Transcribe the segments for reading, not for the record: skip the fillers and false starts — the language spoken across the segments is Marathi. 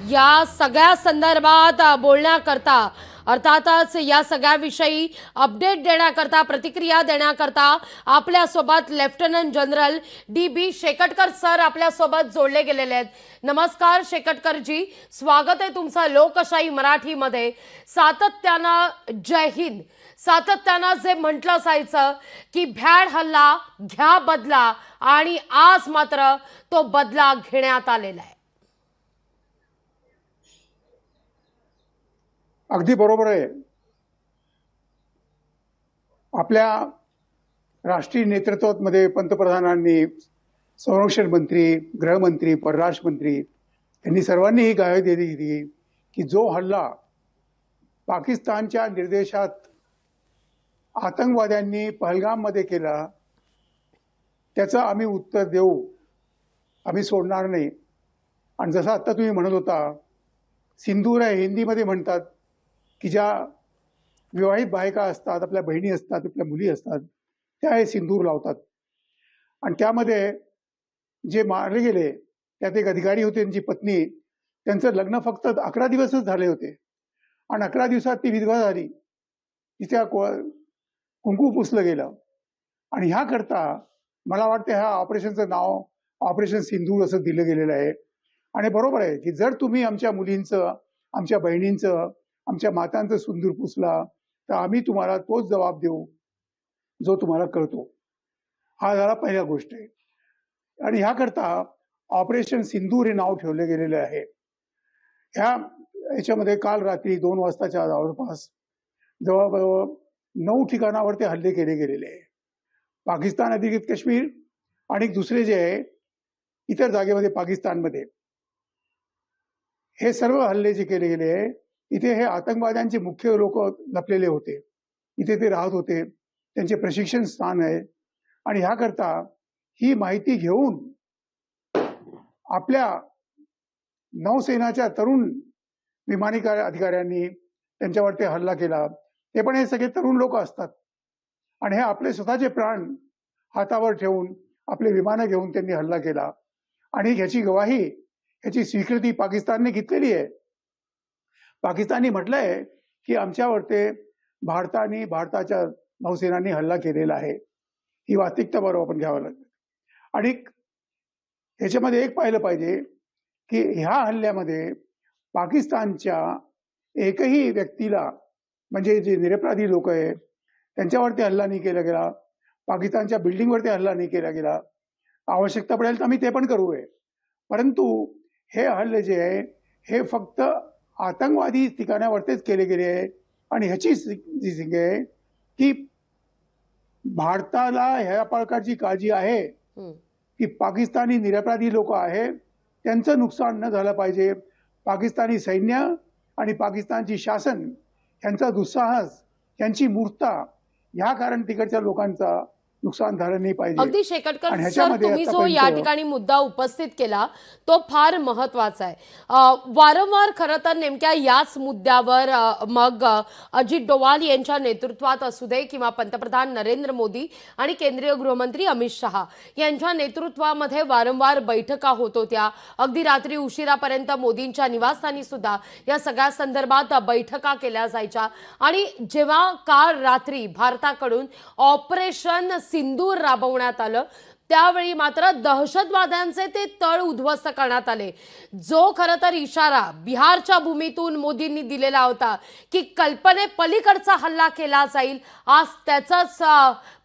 या सगळ्या संदर्भात बोलण्याकरता अर्थातच या सगळ्याविषयी अपडेट देण्याकरता प्रतिक्रिया देण्याकरता आपल्यासोबत lieutenant general DB. Shekatkar sir आपल्यासोबत जोडले गेलेले आहेत. नमस्कार शेकटकर जी, स्वागत आहे तुमचं लोकशाही मराठीमध्ये. सातत्यानं जय हिंद, सातत्यानं जे म्हटलं असायचं की भ्याड हल्ला घ्या बदला, आणि आज मात्र तो बदला घेण्यात आलेला आहे. अगदी बरोबर आहे. आपल्या राष्ट्रीय नेतृत्वामध्ये पंतप्रधानांनी, संरक्षण मंत्री, गृहमंत्री, परराष्ट्र मंत्री यांनी सर्वांनी ही ग्वाही दिली होती की जो हल्ला पाकिस्तानच्या निर्देशात आतंकवाद्यांनी पहलगाममध्ये केला त्याचं आम्ही उत्तर देऊ, आम्ही सोडणार नाही. आणि जसं आता तुम्ही म्हणत होता, सिंदूर आहे हिंदीमध्ये म्हणतात की ज्या विवाहित बायका असतात, आपल्या बहिणी असतात, आपल्या मुली असतात, त्या हे सिंदूर लावतात. आणि त्यामध्ये जे मारले गेले त्यात एक अधिकारी होते, त्यांची पत्नी, त्यांचं लग्न फक्त 11 दिवसच झाले होते आणि 11 दिवसात ती विधवा झाली. तिच्या कुंकू पुसलं गेलं. आणि ह्याकरता मला वाटतं ह्या ऑपरेशनचं नाव ऑपरेशन सिंदूर असं दिलं गेलेलं आहे. आणि बरोबर आहे की जर तुम्ही आमच्या मुलींचं, आमच्या बहिणींचं, आमच्या मातांचं सिंदूर पुसला तर आम्ही तुम्हाला तोच जबाब देऊ जो तुम्हाला कळतो. हा झाला पहिला गोष्ट आहे. आणि ह्याकरता ऑपरेशन सिंदूर हे नाव ठेवले गेलेले आहे. ह्याच्यामध्ये काल रात्री 2 वाजताच्या जवळपास जवळजवळ 9 ठिकाणावर ते हल्ले केले गेलेले आहे. पाकिस्तान अधिकृत काश्मीर आणि दुसरे जे आहे इतर जागेमध्ये पाकिस्तानमध्ये हे सर्व हल्ले जे केले गेले आहे, इथे हे आतंकवाद्यांचे मुख्य लोक लपलेले होते, इथे ते राहत होते, त्यांचे प्रशिक्षण स्थान आहे. आणि ह्याकरता ही माहिती घेऊन आपल्या नौसेनाच्या तरुण विमानी अधिकाऱ्यांनी त्यांच्यावरती हल्ला केला. ते पण हे सगळे तरुण लोक असतात आणि हे आपले स्वतःचे प्राण हातावर ठेवून आपले विमानं घेऊन त्यांनी हल्ला केला. आणि ह्याची गवाही, ह्याची स्वीकृती पाकिस्तानने घेतलेली आहे. पाकिस्तानने म्हटलंय की आमच्यावर ते भारताच्या नौसेनांनी हल्ला केलेला आहे. ही वास्तविकता बरोबर आपण घ्यावं लागेल. आणि ह्याच्यामध्ये एक पाहिलं पाहिजे की ह्या हल्ल्यामध्ये पाकिस्तानच्या एकही व्यक्तीला, म्हणजे जे निरपराधी लोक आहे त्यांच्यावरती हल्ला नाही केला गेला, पाकिस्तानच्या बिल्डिंगवरती हल्ला नाही केला गेला. आवश्यकता पडेल तर आम्ही ते पण करू आहे. परंतु हे हल्ले जे आहे हे फक्त आतंकवादी ठिकाणावरतीच केले गेले आहे. आणि ह्याची जी आहे की भारताला ह्या प्रकारची काळजी आहे की पाकिस्तानी निरपराधी लोक आहे त्यांचं नुकसान न झालं पाहिजे. पाकिस्तानी सैन्य आणि पाकिस्तानची शासन यांचा दुस्साहस, यांची मूर्खता, ह्या कारण तिकडच्या लोकांचा नुकसान झालं नाही पाहिजे. अगदी शेकटकर सर, तुम्ही जो या ठिकाणी मुद्दा उपस्थित केला तो फार महत्वाचा आहे. वारंवार खरं तर नेमक्या याच मुद्द्यावर मग अजित डोवाल यांच्या नेतृत्वात असू दे किंवा पंतप्रधान नरेंद्र मोदी आणि केंद्रीय गृहमंत्री अमित शहा यांच्या नेतृत्वामध्ये वारंवार बैठका होत होत्या. अगदी रात्री उशिरापर्यंत मोदींच्या निवासस्थानी सुद्धा या सगळ्या संदर्भात बैठका केल्या जायच्या. आणि जेव्हा काल रात्री भारताकडून ऑपरेशन सिंदूर राबवण्यात आलं त्यावेळी मात्र दहशतवाद्यांचे ते तळ उद्ध्वस्त करण्यात आले. जो खरं तर इशारा बिहारच्या भूमीतून मोदींनी दिलेला होता की कल्पनेपलीकडचा हल्ला केला जाईल, आज त्याचाच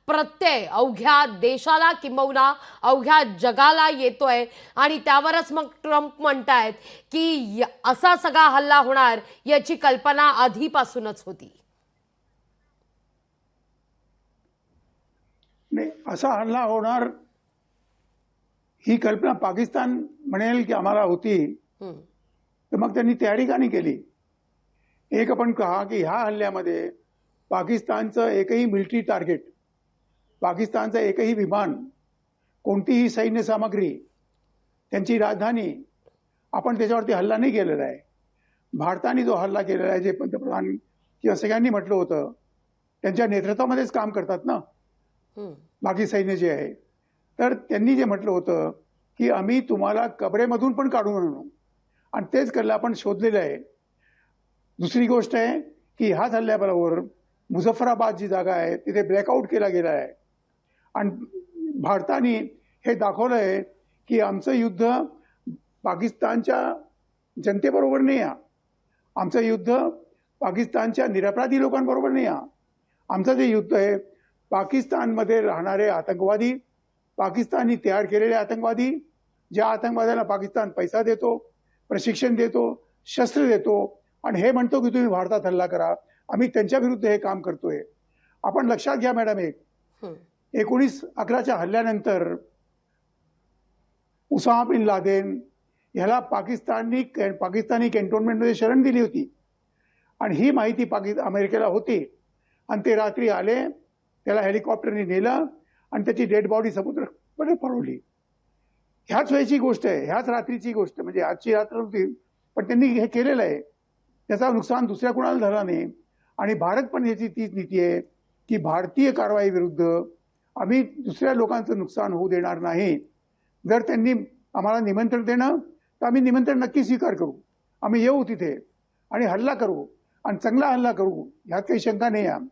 प्रत्यय अवघ्या देशाला किंबहुना अवघ्या जगाला येतोय. आणि त्यावरच मग ट्रम्प म्हणतायत की असा सगळा हल्ला होणार याची कल्पना आधीपासूनच होती. नाही, असा हल्ला होणार ही कल्पना पाकिस्तान म्हणेल की आम्हाला होती, तर मग त्यांनी तयारी का नाही केली? एक आपण कहा की ह्या हल्ल्यामध्ये पाकिस्तानचं एकही मिलिटरी टार्गेट, पाकिस्तानचं एकही विमान, कोणतीही सैन्य सामग्री, त्यांची राजधानी आपण त्याच्यावरती हल्ला नाही केलेला आहे. भारताने जो हल्ला केलेला आहे, जे पंतप्रधान किंवा सगळ्यांनी म्हटलं होतं, त्यांच्या नेतृत्वामध्येच काम करतात ना बाकी सैन्य जे आहे, तर त्यांनी जे म्हटलं होतं की आम्ही तुम्हाला कबरेमधून पण काढून आणू आणि तेच करायला आपण शोधलेलं आहे. दुसरी गोष्ट आहे की ह्याच हल्ल्याबरोबर मुझफ्फराबाद जी जागा आहे तिथे ब्लॅकआउट केला गेला आहे आणि भारताने हे दाखवलं आहे की आमचं युद्ध पाकिस्तानच्या जनतेबरोबर नाही आहे, आमचं युद्ध पाकिस्तानच्या निरपराधी लोकांबरोबर नाही आहे. आमचं जे युद्ध आहे पाकिस्तानमध्ये राहणारे आतंकवादी, पाकिस्ताननी तयार केलेले आतंकवादी, ज्या आतंकवाद्याला पाकिस्तान पैसा देतो, प्रशिक्षण देतो, शस्त्र देतो आणि हे म्हणतो की तुम्ही भारतात हल्ला करा, आम्ही त्यांच्या विरुद्ध हे काम करतोय. आपण लक्षात घ्या मॅडम, 19/11च्या हल्ल्यानंतर उसामा बिन लादेन ह्याला पाकिस्तानी कॅन्टोन्मेंटमध्ये शरण दिली होती आणि ही माहिती अमेरिकेला होती आणि ते रात्री आले, त्याला हेलिकॉप्टरने नेलं आणि त्याची डेड बॉडी समुद्रामध्ये पळवली. ह्याच वेळची गोष्ट आहे, ह्याच रात्रीची गोष्ट, म्हणजे आजची रात्र होती, पण त्यांनी हे केलेलं आहे. त्याचा नुकसान दुसऱ्या कुणाला झाला नाही आणि भारत पण याची तीच नीती आहे की भारतीय कारवाई विरुद्ध आम्ही दुसऱ्या लोकांचं नुकसान होऊ देणार नाही. जर त्यांनी आम्हाला निमंत्रण देणं तर आम्ही निमंत्रण नक्की स्वीकार करू, आम्ही येऊ तिथे आणि हल्ला करू आणि चांगला हल्ला करू, ह्यात काही शंका नाही आहे.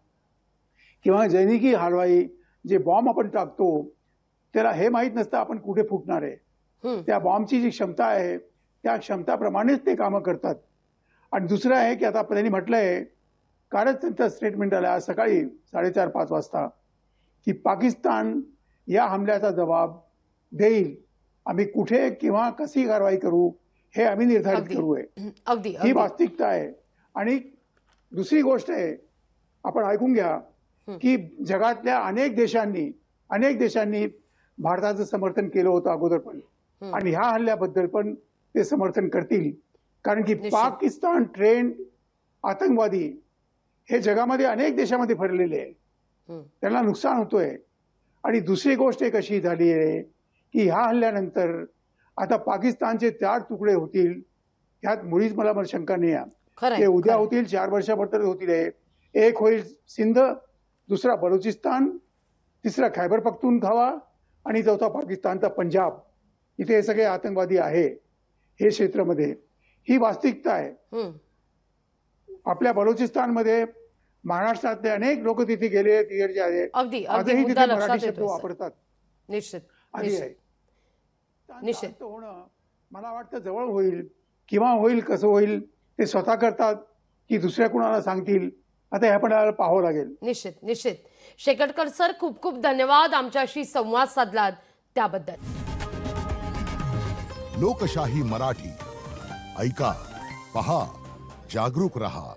किंवा जैनिकी हलवाई जे बॉम्ब आपण टाकतो त्याला हे माहीत नसतं आपण कुठे फुटणार आहे. त्या बॉम्बची जी क्षमता आहे त्या क्षमताप्रमाणेच ते कामं करतात. आणि दुसरं आहे की आता त्यांनी म्हटलंय, कालच त्यांचा स्टेटमेंट आला आज सकाळी 4:30-5 वाजता की पाकिस्तान या हमल्याचा जबाब देईल, आम्ही कुठे किंवा कशी कारवाई करू हे आम्ही निर्धारित करू आहे. ही वास्तविकता आहे. आणि दुसरी गोष्ट आहे, आपण ऐकून घ्या की जगातल्या अनेक देशांनी भारताचं समर्थन केलं होतं अगोदर पण आणि ह्या हल्ल्याबद्दल पण ते समर्थन करतील, कारण की पाकिस्तान ट्रेंड आतंकवादी हे जगामध्ये अनेक देशामध्ये फिरलेले आहे, त्यांना नुकसान होतोय. आणि दुसरी गोष्ट एक अशी झाली आहे की ह्या हल्ल्यानंतर आता पाकिस्तानचे 4 तुकडे होतील, ह्यात मुळीच मला शंका नाही आहे. ते उद्या होतील, 4 वर्षापर्यंत होतील. एक होईल सिंध, दुसरा बलुचिस्तान, तिसरा खैबर पख्तूनख्वा आणि चौथा पाकिस्तानचा पंजाब. इथे हे सगळे आतंकवादी आहे हे क्षेत्रामध्ये. ही वास्तविकता आहे. आपल्या बलुचिस्तानमध्ये महाराष्ट्रातले अनेक लोक तिथे गेले, तिकडचे आहे, आजही तिथे मराठी शब्द वापरतात. निश्चित होणं मला वाटतं जवळ होईल, किंवा होईल कसं होईल ते स्वतः करतात की दुसऱ्या कुणाला सांगतील, आता हे आपल्याला पाहावं लागेल. निश्चित. शेकटकर सर, खूप खूप धन्यवाद आमच्याशी संवाद साधलात त्याबद्दल. लोकशाही मराठी ऐका, पहा, जागरूक रहा.